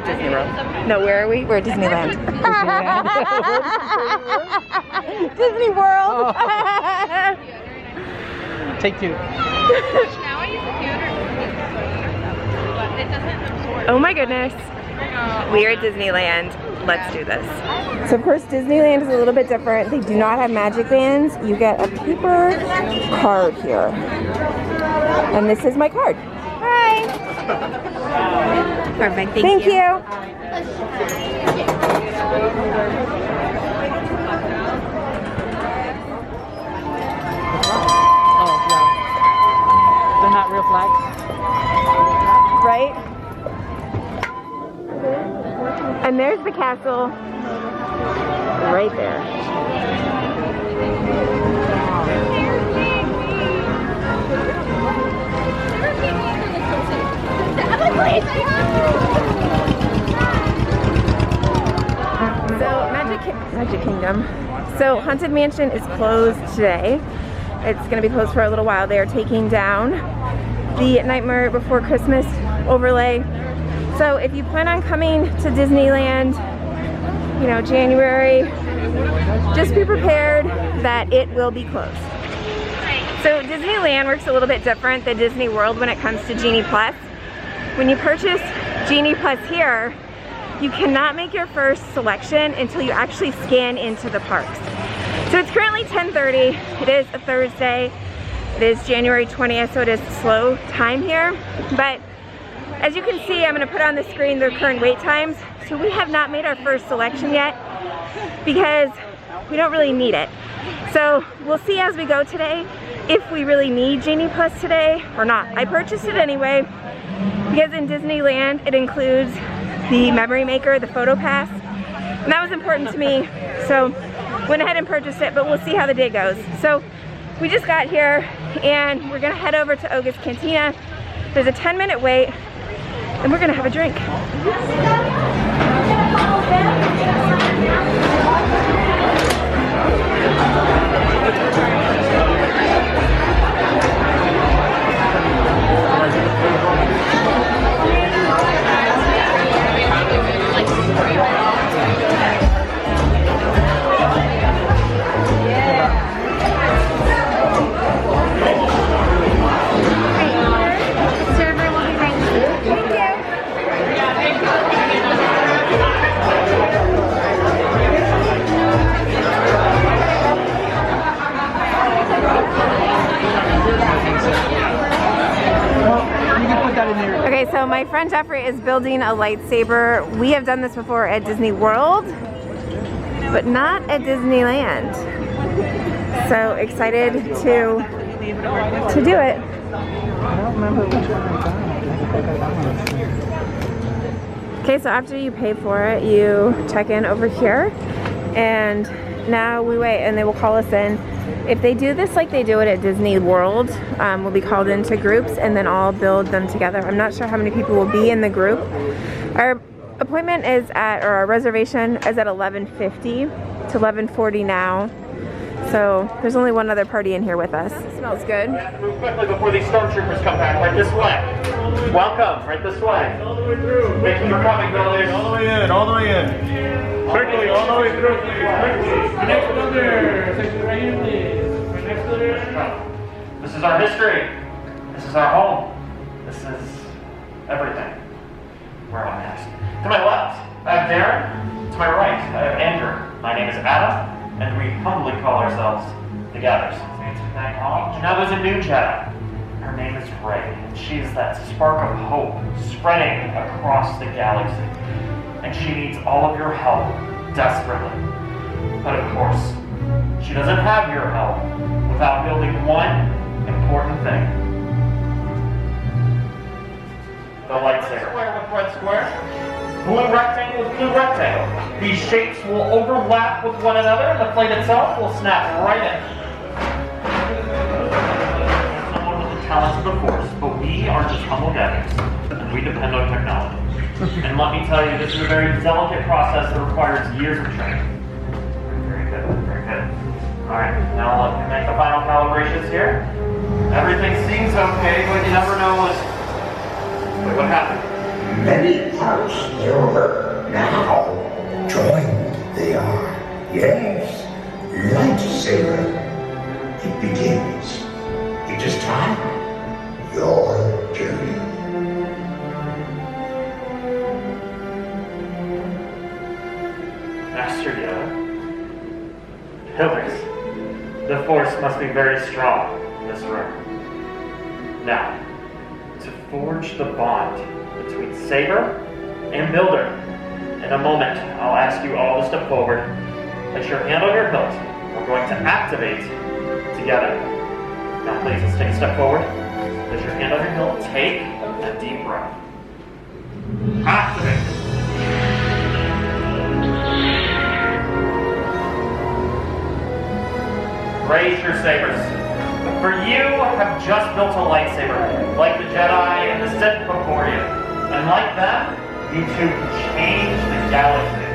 at Disney World. No, where are we? We're at Disneyland. Disney World. Oh. Take two. Oh my goodness. We are at Disneyland. Let's do this. So of course Disneyland is a little bit different. They do not have magic bands. You get a paper card here. And this is my card. Hi. Perfect. Thank you. Oh, yeah. They're not real flags. Right? And there's the castle right there. So Magic Kingdom. So Haunted Mansion is closed today. It's going to be closed for a little while. They are taking down the Nightmare Before Christmas overlay. So if you plan on coming to Disneyland, you know, January, just be prepared that it will be closed. So Disneyland works a little bit different than Disney World when it comes to Genie Plus. When you purchase Genie Plus here, you cannot make your first selection until you actually scan into the parks. So it's currently 10:30. It is a Thursday. It is January 20th, so it is slow time here. But as you can see, I'm going to put on the screen the current wait times. So we have not made our first selection yet because we don't really need it. So we'll see as we go today if we really need Genie Plus today or not. I purchased it anyway because in Disneyland it includes the memory maker, the photo pass, and that was important to me. So went ahead and purchased it, but we'll see how the day goes. So we just got here and we're gonna head over to Oga's Cantina. There's a 10-minute wait and we're gonna have a drink. Okay, so my friend Jeffrey is building a lightsaber. We have done this before at Disney World, but not at Disneyland. So excited to do it. I don't remember which one. Okay, so after you pay for it, you check in over here, and now we wait, and they will call us in. If they do this like they do it at Disney World, we'll be called into groups and then all build them together. I'm not sure how many people will be in the group. Our appointment is at, or our reservation is at 11:50 to 11:40 now. So there's only one other party in here with us. It smells good. Move quickly before these stormtroopers come back. Right this way. Welcome. Right this way. All the way through. Thank you for coming, builders. All the way in. All the way in. Quickly, all the way through. Quickly. Next builder. Section right here, please. Next builder. This is our history. This is our home. This is everything. Where am I next? To my left, I have Darren. To my right, I have Andrew. My name is Adam, and we humbly call ourselves the Gathers. Now there's a new Jedi. Her name is Rey, and she's that spark of hope spreading across the galaxy. And she needs all of your help, desperately. But of course, she doesn't have your help without building one important thing. The lightsaber. Square with red square. Blue rectangle with blue rectangle. These shapes will overlap with one another, and the plate itself will snap right in. Someone with the talents of the Force, but we are just humble guys, and we depend on technology. And let me tell you, this is a very delicate process that requires years of training. Very good, very good. Alright, now let me make the final calibrations here. Everything seems okay, but you never know what happened. Many parts over now. Joined they are. Yes, lightsaber. It begins. It is time. Your journey. Master Yoda. Pillars. The Force must be very strong in this room. Now, to forge the bond between Saber and Builder, in a moment, I'll ask you all to step forward. Place your hand on your hilt. We're going to activate together. Now please, let's take a step forward. Place your hand on your hilt. Take a deep breath. Activate. Raise your sabers. For you have just built a lightsaber, like the Jedi and the Sith before you. And like them, you two can change the galaxy.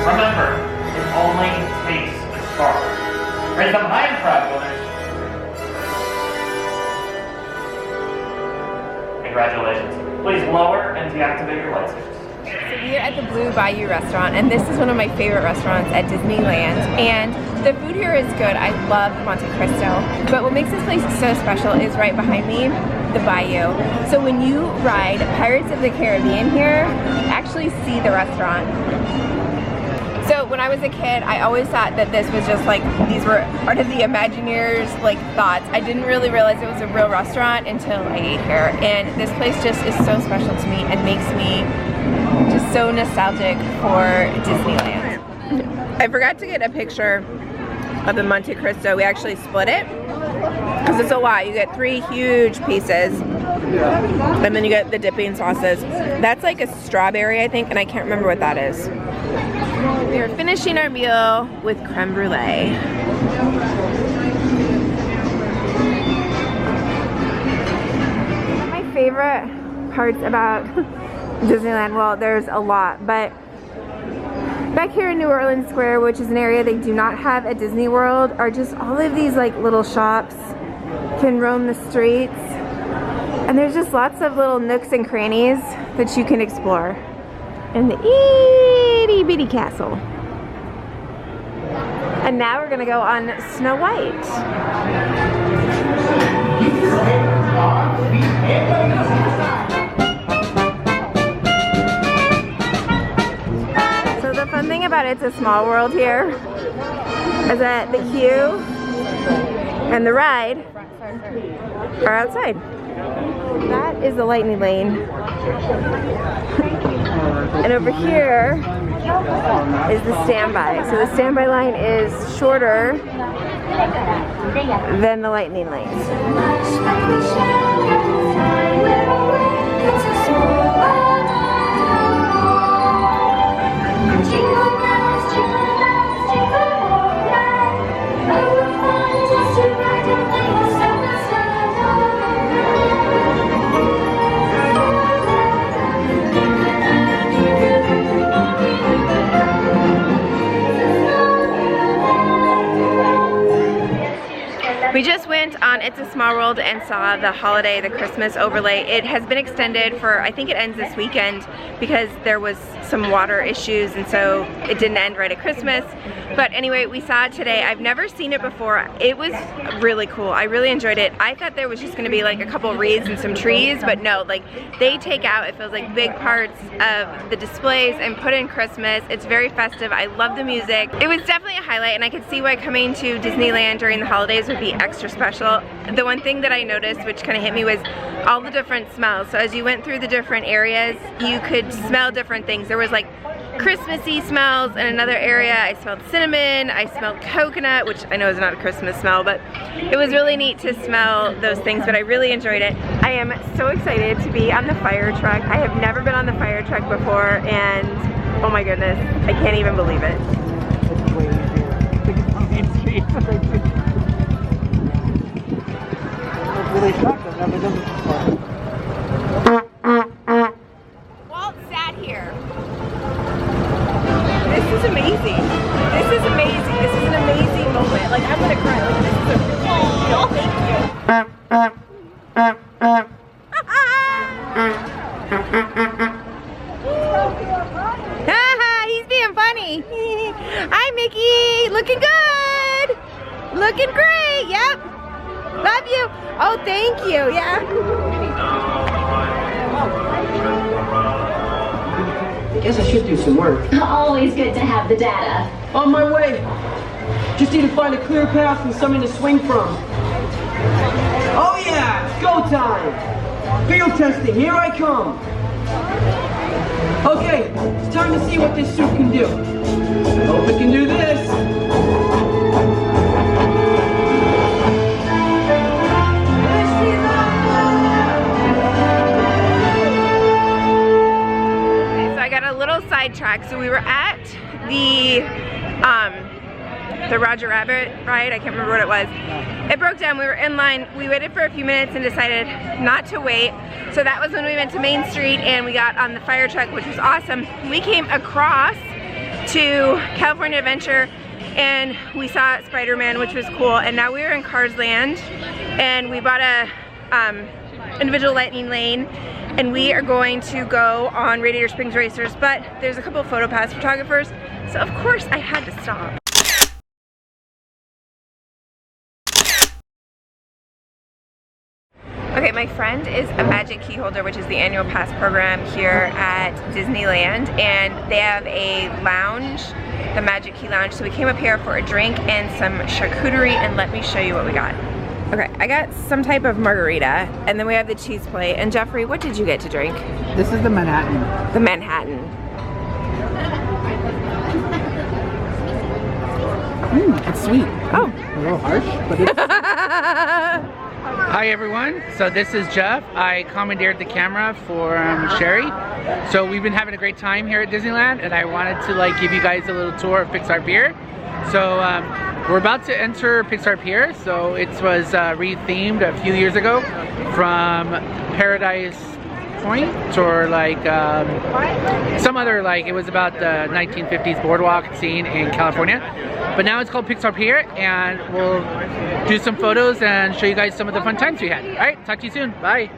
Remember, it only takes a spark. Raise them high and proud, brothers. Congratulations. Please lower and deactivate your lightsabers. So we are at the Blue Bayou restaurant, and this is one of my favorite restaurants at Disneyland, and the food here is good. I love Monte Cristo, but what makes this place so special is right behind me, the Bayou. So when you ride Pirates of the Caribbean here, you actually see the restaurant. So when I was a kid, I always thought that this was just like, these were Art of the Imagineers like thoughts. I didn't really realize it was a real restaurant until I ate here, and this place just is so special to me and makes me just so nostalgic for Disneyland. I forgot to get a picture of the Monte Cristo. We actually split it because it's a lot. You get 3 huge pieces and then you get the dipping sauces. That's like a strawberry, I think, and I can't remember what that is. We are finishing our meal with creme brulee. My favorite parts about Disneyland, well, there's a lot, but back here in New Orleans Square, which is an area they do not have at Disney World, are just all of these like little shops can roam the streets, and there's just lots of little nooks and crannies that you can explore in the itty bitty castle. And now we're gonna go on Snow White. So the fun thing about It's a Small World here is that the queue and the ride are outside. That is the lightning lane. And over here is the standby. So the standby line is shorter than the lightning lanes. We just went on It's a Small World and saw the holiday, the Christmas overlay. It has been extended for, I think it ends this weekend because there was some water issues and so it didn't end right at Christmas. But anyway, we saw it today. I've never seen it before. It was really cool. I really enjoyed it. I thought there was just gonna be like a couple wreaths and some trees, but no, like they take out, it feels like big parts of the displays and put in Christmas. It's very festive. I love the music. It was definitely a highlight, and I could see why coming to Disneyland during the holidays would be extra special. The one thing that I noticed, which kind of hit me, was all the different smells. So as you went through the different areas, you could smell different things. There was like Christmassy smells. In another area I smelled cinnamon, I smelled coconut, which I know is not a Christmas smell, but it was really neat to smell those things, but I really enjoyed it. I am so excited to be on the fire truck. I have never been on the fire truck before, and oh my goodness, I can't even believe it. Really shocked. I've never done this before. Walt sat here. This is amazing. This is amazing. This is an amazing moment. Like, I'm gonna cry. Like, this is a really deal. Thank you. Hi. Hi, Mickey. Looking good. Looking great. Yep. Love you. Oh, thank you. Yeah. Guess I should do some work. Always good to have the data. On my way. Just need to find a clear path and something to swing from. Oh yeah, it's go time. Field testing, here I come. Okay, it's time to see what this suit can do. I hope it can do this. Sidetrack. So we were at the Roger Rabbit ride. I can't remember what it was. It broke down. We were in line. We waited for a few minutes and decided not to wait. So that was when we went to Main Street and we got on the fire truck, which was awesome. We came across to California Adventure and we saw Spider-Man, which was cool. And now we're in Cars Land and we bought a individual lightning lane. And we are going to go on Radiator Springs Racers, but there's a couple of photo pass photographers, so of course I had to stop. Okay, my friend is a Magic Key Holder, which is the annual pass program here at Disneyland, and they have a lounge, the Magic Key Lounge, so we came up here for a drink and some charcuterie, and let me show you what we got. Okay, I got some type of margarita, and then we have the cheese plate. And Jeffrey, what did you get to drink? This is the Manhattan. The Manhattan. It's sweet. Oh. A little harsh, but it's... Hi everyone, so this is Jeff. I commandeered the camera for Sherry. So we've been having a great time here at Disneyland, and I wanted to give you guys a little tour of Pixar Pier. So we're about to enter Pixar Pier. So it was rethemed a few years ago from Paradise Point, or some other, it was about the 1950s boardwalk scene in California. But now it's called Pixar Pier, and we'll do some photos and show you guys some of the fun times we had. All right, talk to you soon. Bye.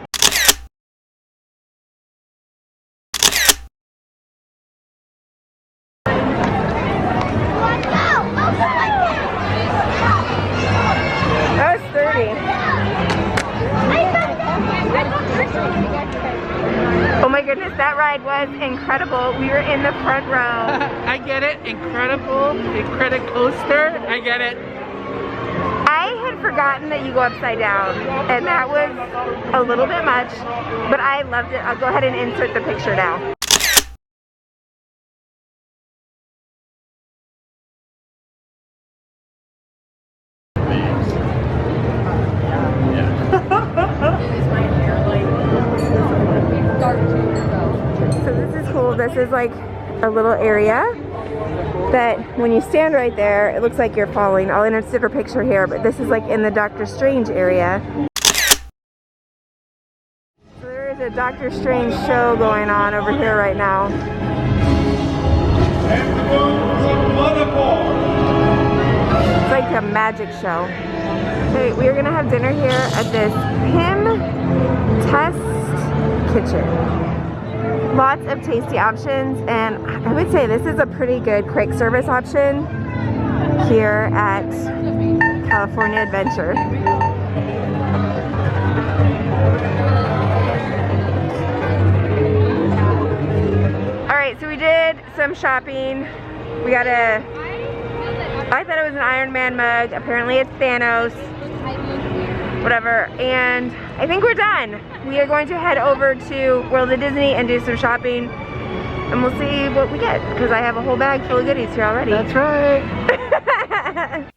That was 30. Oh my goodness, that ride was incredible. We were in the front row. I get it. Incredible. Incredicoaster. I get it. I had forgotten that you go upside down, and that was a little bit much, but I loved it. I'll go ahead and insert the picture now. So this is cool. This is like a little area that when you stand right there, it looks like you're falling. I'll insert a picture here, but this is like in the Doctor Strange area. So there is a Doctor Strange show going on over here right now. It's like a magic show. Okay, we are gonna have dinner here at this Pim Test Kitchen. Lots of tasty options, and I would say this is a pretty good quick service option here at California Adventure. Alright, so we did some shopping. We got I thought it was an Iron Man mug. Apparently it's Thanos. Whatever, and I think we're done. We are going to head over to World of Disney and do some shopping, and we'll see what we get, because I have a whole bag full of goodies here already. That's right.